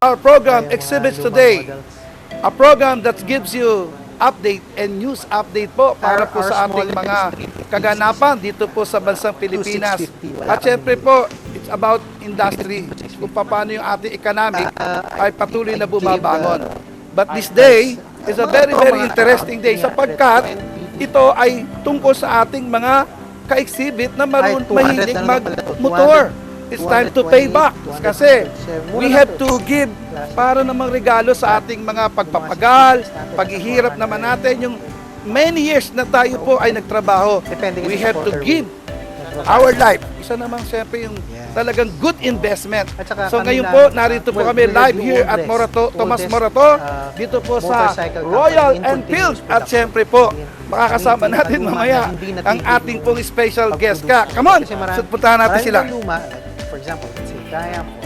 Our program exhibits today a program that gives you update and news update po para po sa ating mga kaganapan dito po sa bansang Pilipinas. At syempre po, it's about industry, kung paano yung ating economy ay patuloy na bumabangon. But this day is a very interesting day sapagkat ito ay tungkol sa ating mga ka-exhibit na mahilig mag-motor. It's time to pay back kasi we have to give para namang regalo sa ating mga pagpapagal, paghihirap naman natin yung many years na tayo po ay nagtrabaho. We have to give our life. Isa naman siyempre yung talagang good investment. So ngayon po, narito po kami live here at Thomas Morato, dito po sa Royal Enfield. At siyempre po, makakasama natin mamaya ang ating pong special guest ka. Come on, puntahan natin sila. For example, let's say kaya po.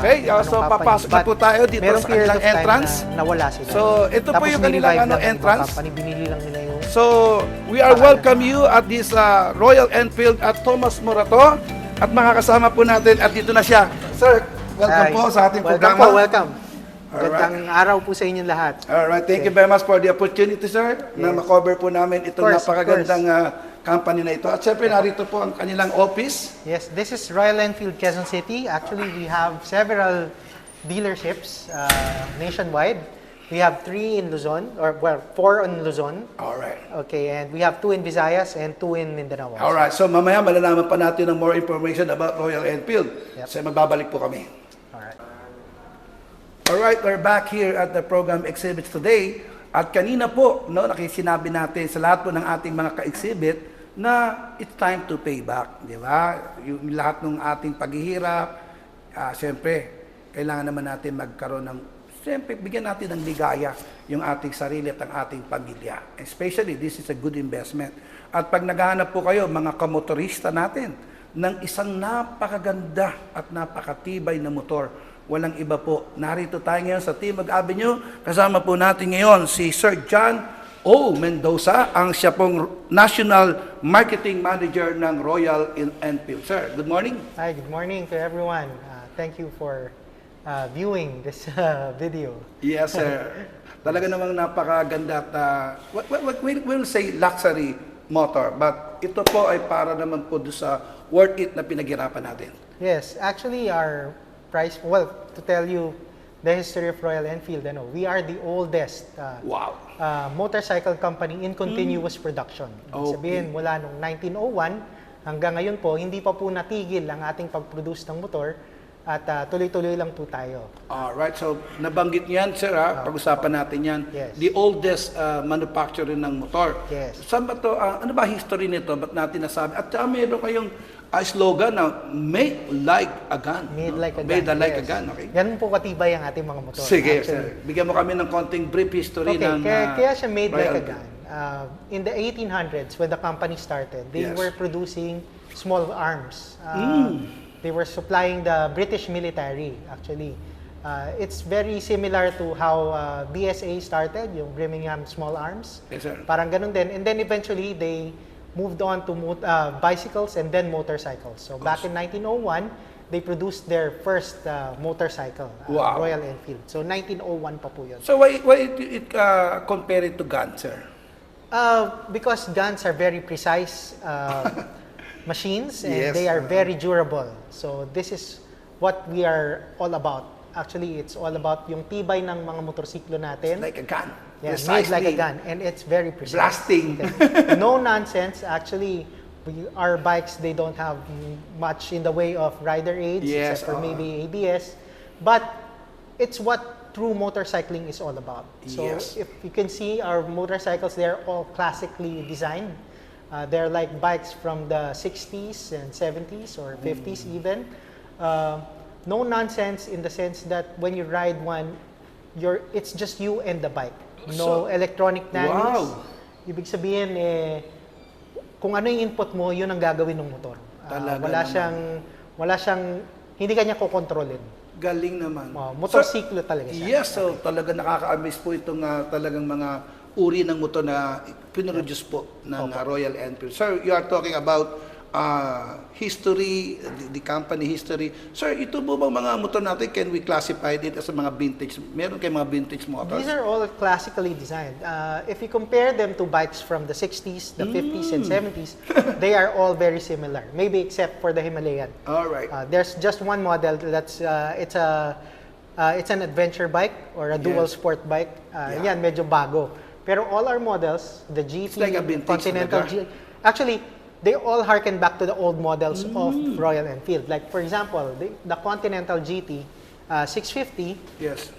Okay, so papasok na po tayo dito sa kanilang entrance. Nawala sila. So ito po yung kanilang entrance. Binili lang nila yung... So we are welcome you at this Royal Enfield at Thomas Morato. At makakasama po natin at dito na siya. Sir, welcome po sa ating programa. Welcome. Magandang araw po sa inyong lahat. Alright, thank you very much for the opportunity, sir, na makover po namin itong napakagandang company na ito. At syempre, narito po ang kanilang office. Yes, this is Royal Enfield, Quezon City. Actually, we have several dealerships nationwide. We have 3 in Luzon, or well, 4 in Luzon. Alright. Okay, and we have 2 in Visayas and 2 in Mindanao. Alright, so mamaya malalaman pa natin ng more information about Royal Enfield. So magbabalik po kami. Alright, we're back here at the program exhibits today. At kanina po, nakisinabi natin sa lahat po ng ating mga ka-exhibit na it's time to pay back. Di ba? Yung lahat ng ating paghihirap, siyempre, kailangan naman natin magkaroon ng, siyempre, bigyan natin ng ligaya yung ating sarili at ang ating pamilya. Especially, this is a good investment. At pag naghahanap po kayo, mga kamotorista natin, ng isang napakaganda at napakatibay na motor, walang iba po. Narito tayo ngayon sa Timog Avenue. Kasama po natin ngayon si Sir John O. Mendoza, ang siya pong National Marketing Manager ng Royal Enfield. Sir, good morning. Hi, good morning to everyone. Thank you for viewing this video. Yes, sir. Talaga namang napakaganda at we'll say luxury motor, but ito po ay para naman po sa worth it na pinaghirapan natin. Yes, actually our price, well, to tell you the history of Royal Enfield, we are the oldest motorcycle company in continuous production. Sabihin, mula noong 1901 hanggang ngayon po, hindi pa po natigil ang ating pag-produce ng motor at tuloy-tuloy lang po tayo. Alright, so nabanggit niyan, sir, pag-usapan natin yan. Yes. The oldest manufacturer ng motor. Yes. Saan ba to, ano ba history nito? Ba't natin nasabi? At meron kayong slogan na made like a gun. Made like a gun. Made like a gun, okay? Ganun po katibay ang ating mga motor. Sige, sir. Bigyan mo kami ng konting brief history ng kaya siya made Royal like a gun. In the 1800s, when the company started, they were producing small arms. They were supplying the British military, actually. It's very similar to how BSA started, yung Birmingham Small Arms. Yes, sir. Parang ganun din. And then eventually, they moved on to bicycles and then motorcycles. So back in 1901, they produced their first motorcycle, Royal Enfield. So 1901 pa po yun. So why it compare it to guns, sir? Because guns are very precise machines and they are very durable. So this is what we are all about. Actually, it's all about yung tibay ng mga motorsiklo natin. It's like a gun. Yeah, made like a gun, and it's very precise. Blasting. Okay. No nonsense. Actually, our bikes, they don't have much in the way of rider aids, except for maybe ABS. But it's what true motorcycling is all about. So if you can see our motorcycles, they're all classically designed. They're like bikes from the 60s and 70s or 50s even. No nonsense in the sense that when you ride one, it's just you and the bike. No electronic nannies. Ibig sabihin, kung ano yung input mo, yun ang gagawin ng motor. Wala siyang, hindi kanya kokontrolin. Galing naman. Motorsiklo talaga siya. Yes, so talaga nakaka-amaze po itong talagang mga uri ng motor na pinroduce po ng Royal Enfield. Sir, you are talking about history, the company history. Sir, ito po bang mga motor natin, can we classify it as mga vintage? Meron kayong mga vintage motors? These are all classically designed. If you compare them to bikes from the 60s, the 50s, and 70s, they are all very similar. Maybe except for the Himalayan. All right. There's just one model that's it's an adventure bike or a dual sport bike. Yan, medyo bago. Pero all our models, the GT, like a vintage Continental GT, actually, they all harken back to the old models of Royal Enfield. Like, for example, the Continental GT 650, Yes.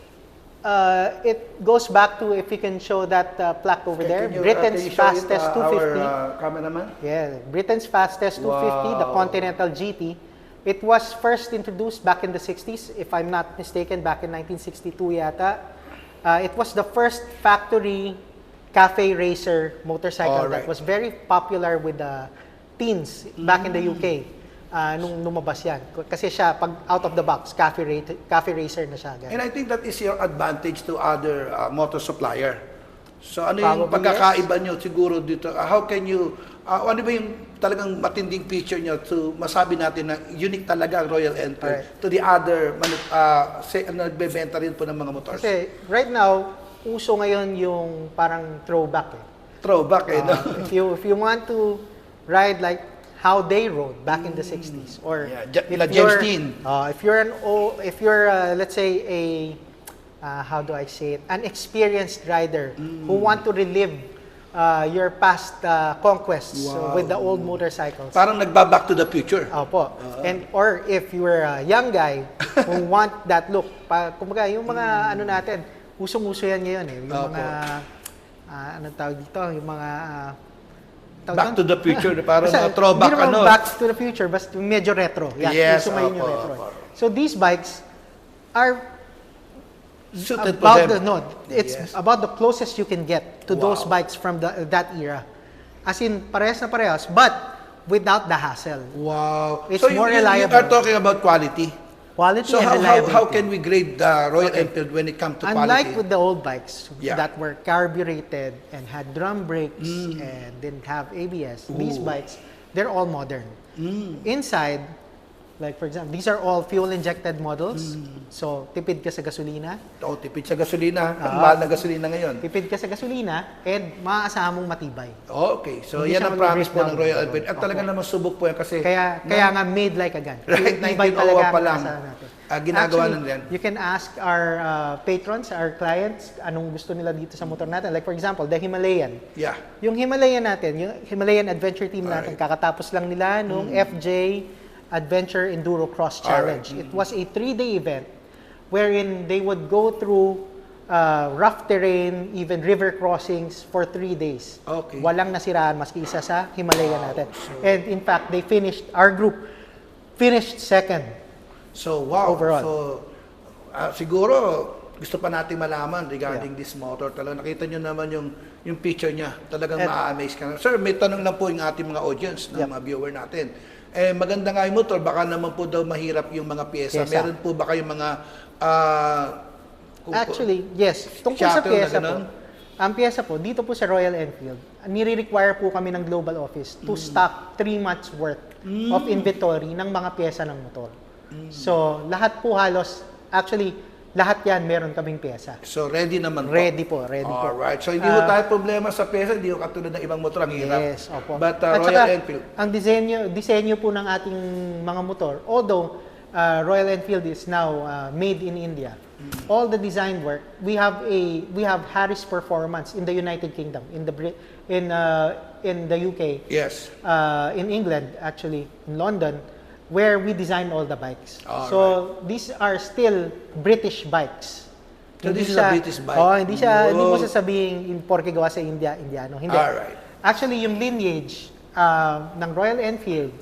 it goes back to, if you can show that plaque over there, Britain's can you show it, fastest 250. Our cameraman? Yeah, Britain's fastest 250, the Continental GT. It was first introduced back in the 60s, if I'm not mistaken, back in 1962 yata. It was the first factory cafe racer motorcycle that was very popular with the teens back in the UK nung lumabas yan. Kasi siya, pag out of the box, cafe racer na siya. Ganun. And I think that is your advantage to other motor supplier. So ano Probably yung pagkakaiba nyo siguro dito? How can you, ano ba yung talagang matinding feature nyo to masabi natin na unique talaga ang Royal Enfield to the other, nagbebenta rin po ng mga motors? Kasi right now, uso ngayon yung parang throwback eh. Throwback eh, no? If you want to ride like how they rode back in the 60s, or if you're let's say how do I say it, an experienced rider who want to relive your past conquests with the old motorcycles. Parang nagba-back to the future. Opo. And or if you're a young guy who want that look, kumbaga yung mga ano natin, usong-uso yan ngayon eh, yung mga anong tawag dito, yung mga back to the future, parang throwback back to the future, basta medyo retro. Yes, uso ngayon yung retro. So these bikes are suited about to them. It's about the closest you can get to those bikes from that era. As in, parehas na parehas, but without the hassle. Wow. It's more reliable. You are talking about quality. Quality so and reliability. how can we grade the Royal Enfield when it comes to quality? Unlike with the old bikes that were carbureted and had drum brakes and didn't have ABS, these bikes, they're all modern. Inside, like for example, these are all fuel-injected models. So, tipid ka sa gasolina. Tipid sa gasolina. Ang mahal na gasolina ngayon. Tipid ka sa gasolina and maaasahan mong matibay. Okay. So, Hindi yan ang promise po ng Royal Enfield. At talaga naman subok po yan kasi... Kaya nga made like a gun. Right, 1901 pa lang. Ginagawa na yan. You can ask our patrons, our clients, anong gusto nila dito sa motor natin. Like for example, the Himalayan. Yeah. Yung Himalayan natin, yung Himalayan Adventure Team natin, kakatapos lang nila nung FJ Adventure Enduro Cross Challenge. It was a 3-day event wherein they would go through rough terrain, even river crossings for 3 days. Okay. Walang nasiraan maski isa sa Himalayan natin. And in fact, our group finished second. So, wow. Overall. So, siguro, gusto pa nating malaman regarding this motor. Talagang nakita nyo naman yung picture niya. Talagang ma-amaze ka. Sir, may tanong lang po yung ating mga audience, na mga viewer natin. Maganda nga yung motor, baka naman po daw mahirap yung mga pyesa. Meron po ba kayong mga... Actually, yes. Tungkol sa pyesa po. Ang pyesa po, dito po sa Royal Enfield, nire-require po kami ng global office to stock 3 months worth of inventory ng mga pyesa ng motor. So, lahat po halos, actually, lahat yan meron kaming pyesa. So, ready naman po? Ready po. Alright. So, hindi po tayo problema sa pyesa, hindi po katulad ng ibang motor, ang hirap. Yes, opo. But At Royal saka, Enfield? Ang disenyo po ng ating mga motor, although Royal Enfield is now made in India, all the design work, we have Harris Performance in the United Kingdom, in the UK. Yes. In England, actually, in London, where we design all the bikes. These are still British bikes. So this is a British bike? Hindi mo sasabihin porke gawa sa Indiano. Hindi. Actually, yung lineage ng Royal Enfield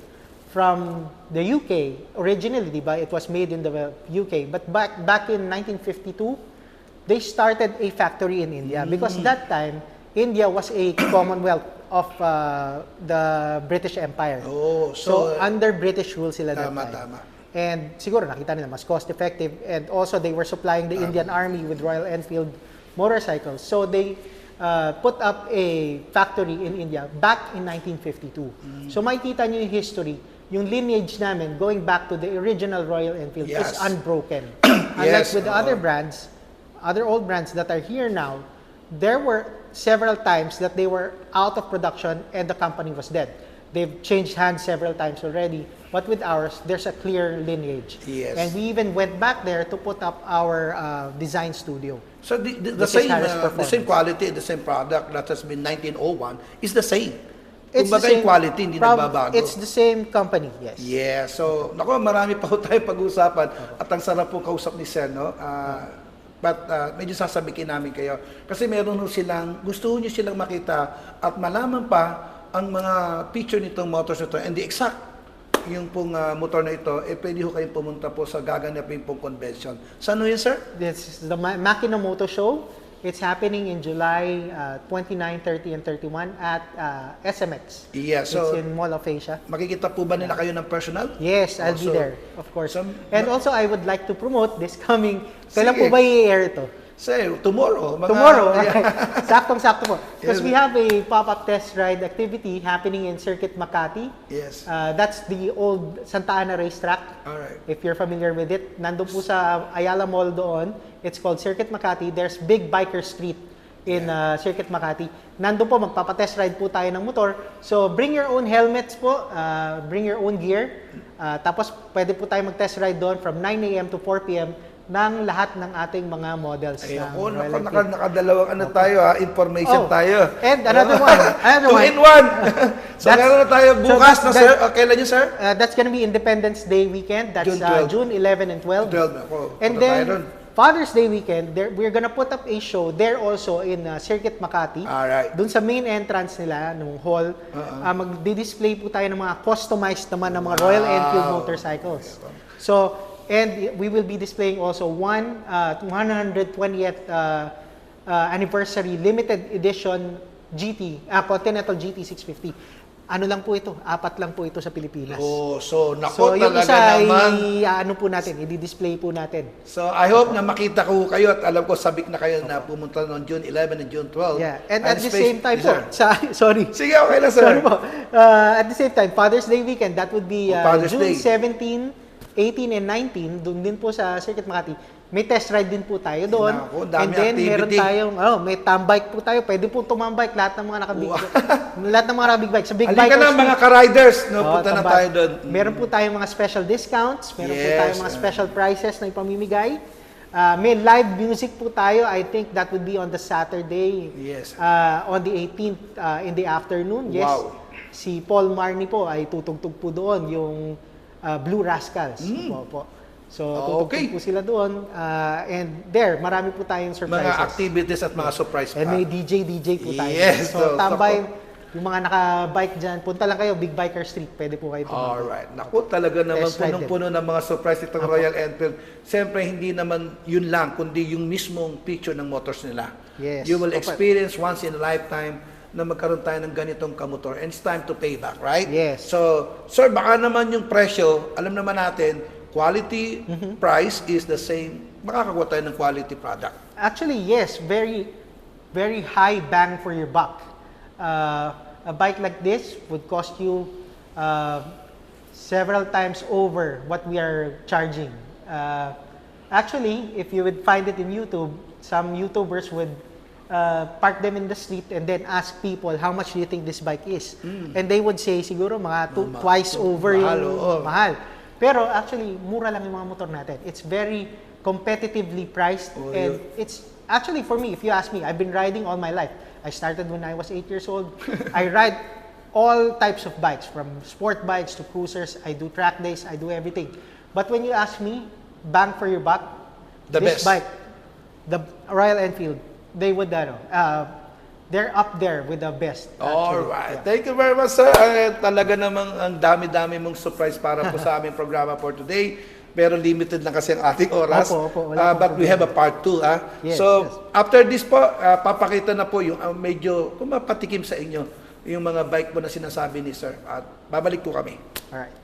from the UK, originally, di ba, it was made in the UK, but back in 1952, they started a factory in India because that time, India was a Commonwealth of the British Empire. So under British rule sila that time. Tama. And siguro nakita nila mas cost effective, and also they were supplying the Indian Army with Royal Enfield motorcycles. So they put up a factory in India back in 1952. So makikita nyo yung history, yung lineage namin going back to the original Royal Enfield is unbroken. Unlike with the other brands, other old brands that are here now, there were several times that they were out of production and the company was dead. They've changed hands several times already, but with ours, there's a clear lineage. And we even went back there to put up our design studio. So the same quality, the same product that has been 1901 is the same. It's the same quality, hindi nagbabago. It's the same company, yes. Yeah, so naku, marami pa ho tayo pag-usapan at ang sarap po kausap ni Sir, no? But medyo sasabihin namin kayo kasi meron ho silang, gusto niyo silang makita at malaman pa ang mga feature nitong motors na ito and the exact yung pong motor na ito, pwede ho kayong pumunta po sa gaganapin pong convention. Saan ho yun, sir? This is the Makina Moto Show. It's happening in July 29, 30, and 31 at SMX. Yeah, so it's in Mall of Asia. Makikita po ba nila kayo ng personal? Yes, I'll be there, of course. And also, I would like to promote this coming... Kailan po ba i-air ito? Say, tomorrow. Tomorrow, okay. Saktong-sakto po. Because we have a pop-up test ride activity happening in Circuit Makati. Yes. That's the old Santa Ana racetrack. Alright. If you're familiar with it. Nandun po sa Ayala Mall doon. It's called Circuit Makati. There's Big Biker Street in Circuit Makati. Nandun po, magpapatest ride po tayo ng motor. So, bring your own helmets po. Bring your own gear. Tapos, pwede po tayo mag-test ride doon from 9 a.m. to 4 p.m. ng lahat ng ating mga models. Ayun, nakadalawang tayo information tayo. And another one. Two in one. So meron na tayo bukas na, sir. Kailan yun, sir? That's gonna be Independence Day weekend. That's June 11 and 12. 12 and then Father's Day weekend, we're gonna put up a show there also in Circuit Makati. Alright. Doon sa main entrance nila, nung hall. Magdi-display po tayo ng mga customized naman ng mga Royal Enfield motorcycles. So, and we will be displaying also 120th anniversary limited edition GT, Continental GT 650. Ano lang po ito? 4 lang po ito sa Pilipinas. Oh, so naku, yung talaga isa naman. ano po natin, i-display po natin. So I hope na makita ko kayo at alam ko sabik na kayo na pumunta noong June 11 and June 12. Yeah, and at the same time po, sorry. Sige, okay lang, sir. Sorry po. At the same time, Father's Day weekend, that would be June 17, 18 and 19, doon din po sa Circuit Makati. May test ride din po tayo doon. And then meron tayong may tambike po tayo. Pwede po tumambike lahat ng mga nakabig. Lahat ng mga nakabig bike. Sa big bike. Halika na mga ka-riders, no, punta na tayo doon. Meron po tayong mga special discounts, meron po tayong mga special prices na ipamimigay. May live music po tayo. I think that would be on the Saturday. Yes. On the 18th in the afternoon. Yes. Wow. Si Paul Marnie po ay tutugtog po doon yung Blue Rascals. Po. So, tutugtog po sila doon. And there, marami po tayong surprises. Mga activities at mga surprise pa. And may DJ po tayo. Yes. So, tambay, yung mga naka-bike dyan, punta lang kayo, Big Biker Street. Pwede po kayo tumambay. Alright. Naku, talaga naman punong-puno ng mga surprise itong Royal Enfield. Siyempre, hindi naman yun lang, kundi yung mismong picture ng motors nila. Yes. You will experience once in a lifetime na magkaroon tayo ng ganitong kamotor and it's time to pay back, right? Yes. So, sir, baka naman yung presyo, alam naman natin, quality, price is the same. Makakakuha tayo ng quality product. Actually, yes. Very, very high bang for your buck. A bike like this would cost you several times over what we are charging. Actually, if you would find it in YouTube, some YouTubers would park them in the street and then ask people how much do you think this bike is, and they would say siguro mga twice over yung mahal. Pero actually mura lang yung mga motor natin. It's very competitively priced and it's actually, for me, if you ask me, I've been riding all my life. I started when I was 8 years old. I ride all types of bikes, from sport bikes to cruisers. I do track days, I do everything. But when you ask me, bang for your buck, this bike, the Royal Enfield, they would they're up there with the best. Alright. Thank you very much, sir. Talaga namang ang dami-dami mong surprise para po sa aming programa for today. Pero limited lang kasi ang ating oras. But we have a part 2. Yes, after this po, papakita na po yung medyo kumapatikim sa inyo yung mga bike po na sinasabi ni sir. At babalik po kami. Alright.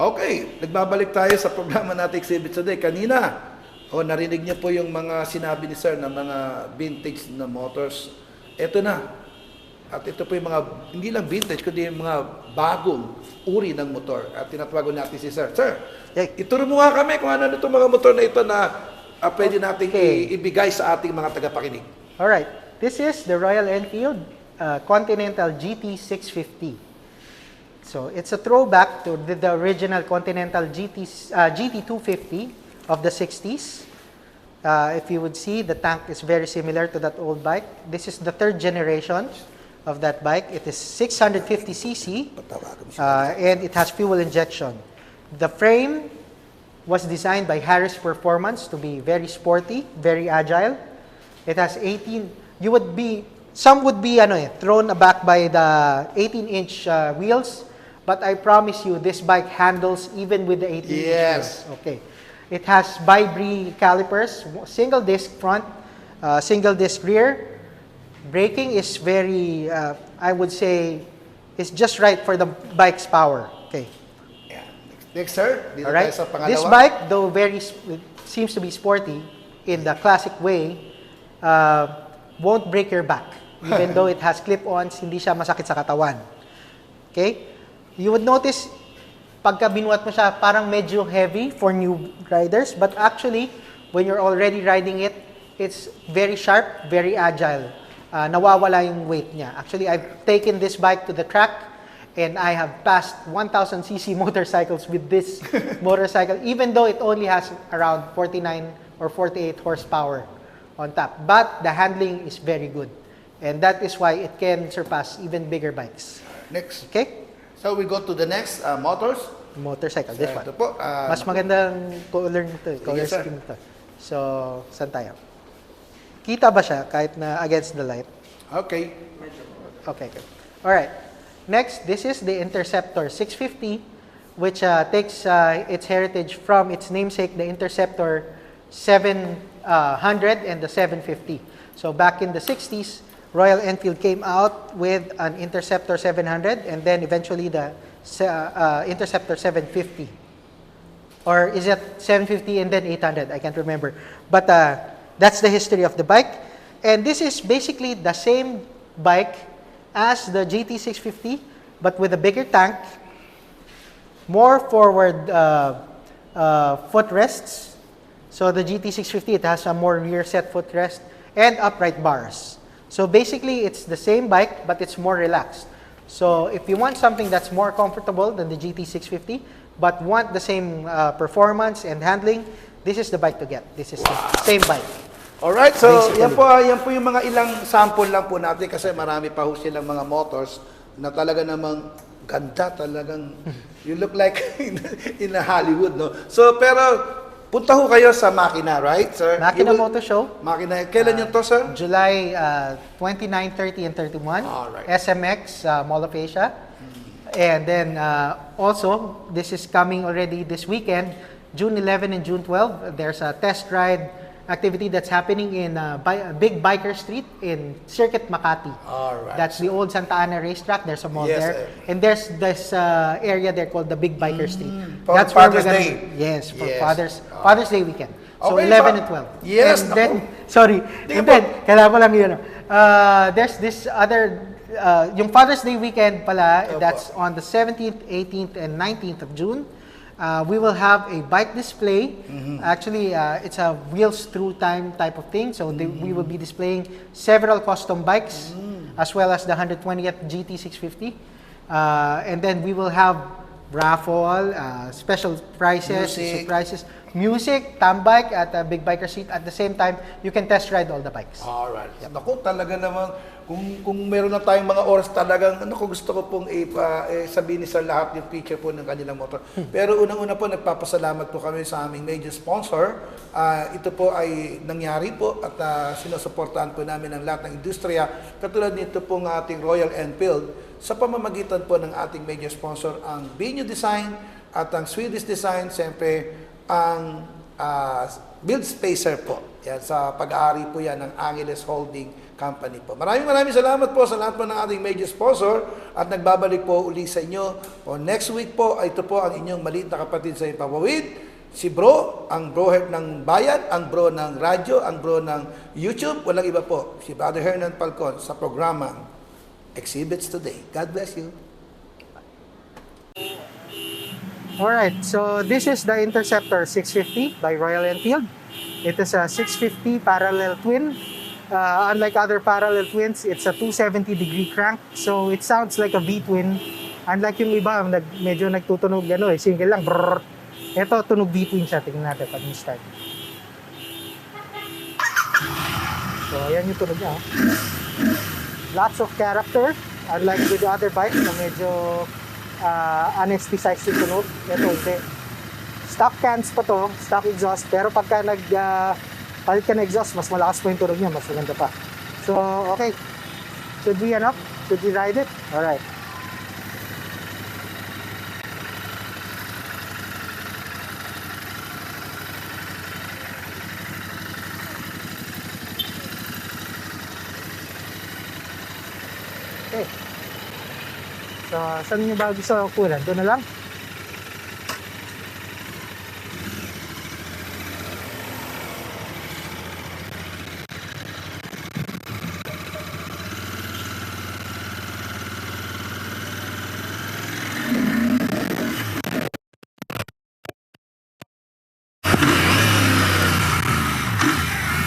Okay, nagbabalik tayo sa programa natin Exhibit Today. Kanina, O, narinig niyo po yung mga sinabi ni Sir na mga vintage na motors. Ito na. At ito po yung mga, hindi lang vintage, kundi yung mga bagong uri ng motor. At tinatawagan natin si Sir. Sir, ituro mo nga kami kung ano itong mga motor na ito na pwede natin ibigay sa ating mga tagapakinig. Alright, this is the Royal Enfield Continental GT650. So it's a throwback to the original Continental GT250 of the 60s. If you would see, the tank is very similar to that old bike. This is the third generation of that bike. It is 650cc and it has fuel injection. The frame was designed by Harris Performance to be very sporty, very agile. It has 18, some would be thrown aback by the 18-inch wheels, but I promise you this bike handles even with the 18-inch wheels. Okay. It has bi-bree calipers, single disc front, single disc rear. Braking is very, I would say, is just right for the bike's power. Okay. Yeah. Next, sir. Dito all right. Tayo sa pangalawa. This bike, though seems to be sporty in the classic way, won't break your back. Even though it has clip-ons, hindi siya masakit sa katawan. Okay? You would notice, pagka binuhat mo siya, parang medyo heavy for new riders. But actually, when you're already riding it, it's very sharp, very agile. Nawawala yung weight niya. Actually, I've taken this bike to the track and I have passed 1,000cc motorcycles with this motorcycle, even though it only has around 49 or 48 horsepower on top. But the handling is very good. And that is why it can surpass even bigger bikes. Next. Okay? So we go to the next motors. Motorcycle, this one. Ito po, mas magandang color nito, color Yes, sir. scheme nito. So, saan tayo? Kita ba siya kahit na against the light? Okay. Okay, good. Alright. Next, this is the Interceptor 650, which takes its heritage from its namesake, the Interceptor 700 and the 750. So back in the 60s, Royal Enfield came out with an Interceptor 700 and then eventually the Interceptor 750. Or is it 750 and then 800? I can't remember. But that's the history of the bike. And this is basically the same bike as the GT650, but with a bigger tank, more forward footrests. So the GT650, it has a more rear set footrest and upright bars. So basically, it's the same bike, but it's more relaxed. So if you want something that's more comfortable than the GT650, but want the same performance and handling, this is the bike to get. This is the same bike. Alright, so Basically. yan po yung mga ilang sample lang po natin kasi marami pa ho silang mga motors na talaga namang ganda talagang you look like in a Hollywood, no? So pero punta ho kayo sa Makina, right, sir? Makina Moto Show. Makina, kailan yun to, sir? July 29, 30, and 31. Alright. SMX Mall of Asia. And then also, this is coming already this weekend, June 11 and June 12. There's a test ride activity that's happening in Big Biker Street in Circuit Makati. Alright. That's the old Santa Ana racetrack. There's a mall Yes, there. And there's this area there called the Big Biker Street. For That's Father's where we're Day. gonna, yes, for Yes. Father's Day weekend. So Okay, 11 so- and 12. Yes, And then, naku. sorry. Sige And po. then, kailangan mo lang yun. There's this other, yung Father's Day weekend pala, Opo. that's on the 17th, 18th, and 19th of June. We will have a bike display. Actually, it's a wheels through time type of thing. So we will be displaying several custom bikes as well as the 120th GT650. And then we will have raffle, special prizes, Music. surprises, music, tambike at Big Biker Street. At the same time, you can test ride all the bikes. Alright. Naku, talaga naman, kung meron na tayong mga oras talagang, gusto ko pong sabihin ni Sir lahat yung feature po ng kanilang motor. Pero unang-una po, nagpapasalamat po kami sa aming major sponsor. Ito po ay nangyari po at sinusuportahan po namin ang lahat ng industriya. Katulad nito pong ating Royal Enfield sa pamamagitan po ng ating major sponsor, ang Binyo Design at ang Swedish Design, siyempre ang Build Spacer po. Yan, sa pag-aari po yan ng Angeles Holding Company po. Maraming salamat po sa lahat po ng ating major sponsor at nagbabalik po uli sa inyo. O next week po, ito po ang inyong maliit na kapatid sa ipawawid, Si bro, ang bro ng bayan, ang bro ng radyo, ang bro ng YouTube, walang iba po. Si Brother Hernan Falcon sa programa Exhibits Today. God bless you. Alright, so this is the Interceptor 650 by Royal Enfield. It is a 650 parallel twin. Unlike other parallel twins, it's a 270-degree crank. So it sounds like a V-twin. Unlike yung iba, medyo nagtutunog single lang. Brrr. Ito, tunog V-twin siya. Tingnan natin pag start. So ayan yung tunog niya. Lots of character. Unlike with the other bikes na medyo anesthetized yung tunog. Ito hindi. Stock cans pa to, stock exhaust. Pero pagka palit ka na exhaust, mas malakas pa yung tunog niya, mas maganda pa. So, okay. Should we Should we ride it? Alright. Okay. So, saan nyo ba gusto kulan? Doon na lang?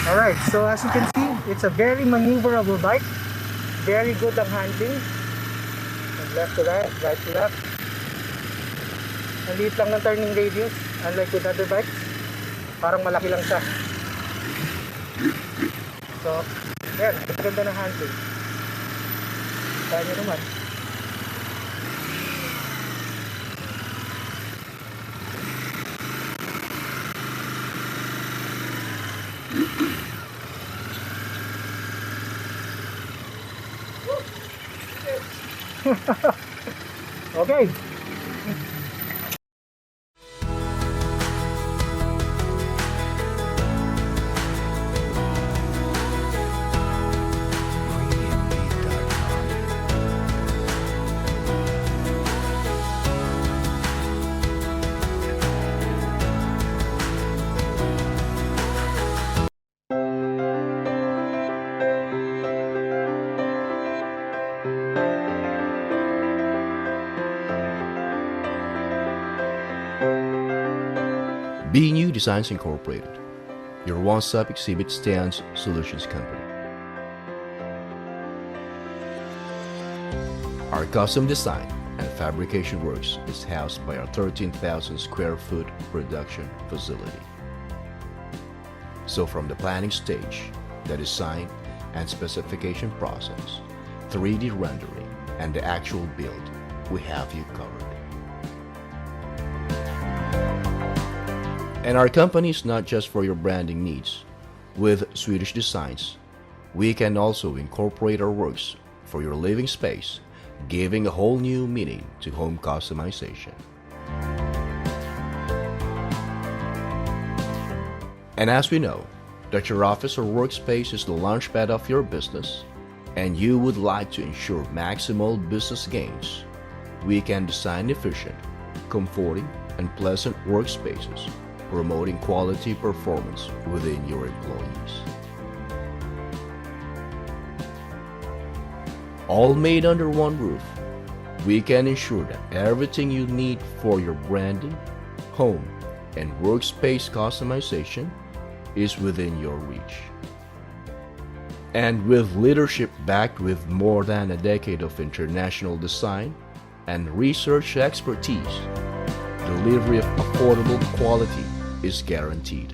Alright, so as you can see, it's a very maneuverable bike. Very good ang handling. From left to right, right to left. Ang liit lang ng turning radius, unlike with other bikes. Parang malaki lang siya. So, yan, ganda ng handling. Kaya nyo naman. Okay. BNU Designs Incorporated, your one-stop exhibit stands solutions company. Our custom design and fabrication works is housed by our 13,000 square foot production facility. So from the planning stage, the design and specification process, 3D rendering, and the actual build, we have you covered. And our company is not just for your branding needs. With Swedish designs, we can also incorporate our works for your living space, giving a whole new meaning to home customization. And as we know that your office or workspace is the launchpad of your business, and you would like to ensure maximal business gains, we can design efficient, comforting, and pleasant workspaces, promoting quality performance within your employees. All made under one roof, we can ensure that everything you need for your branding, home, and workspace customization is within your reach. And with leadership backed with more than a decade of international design and research expertise, delivery of affordable quality is guaranteed.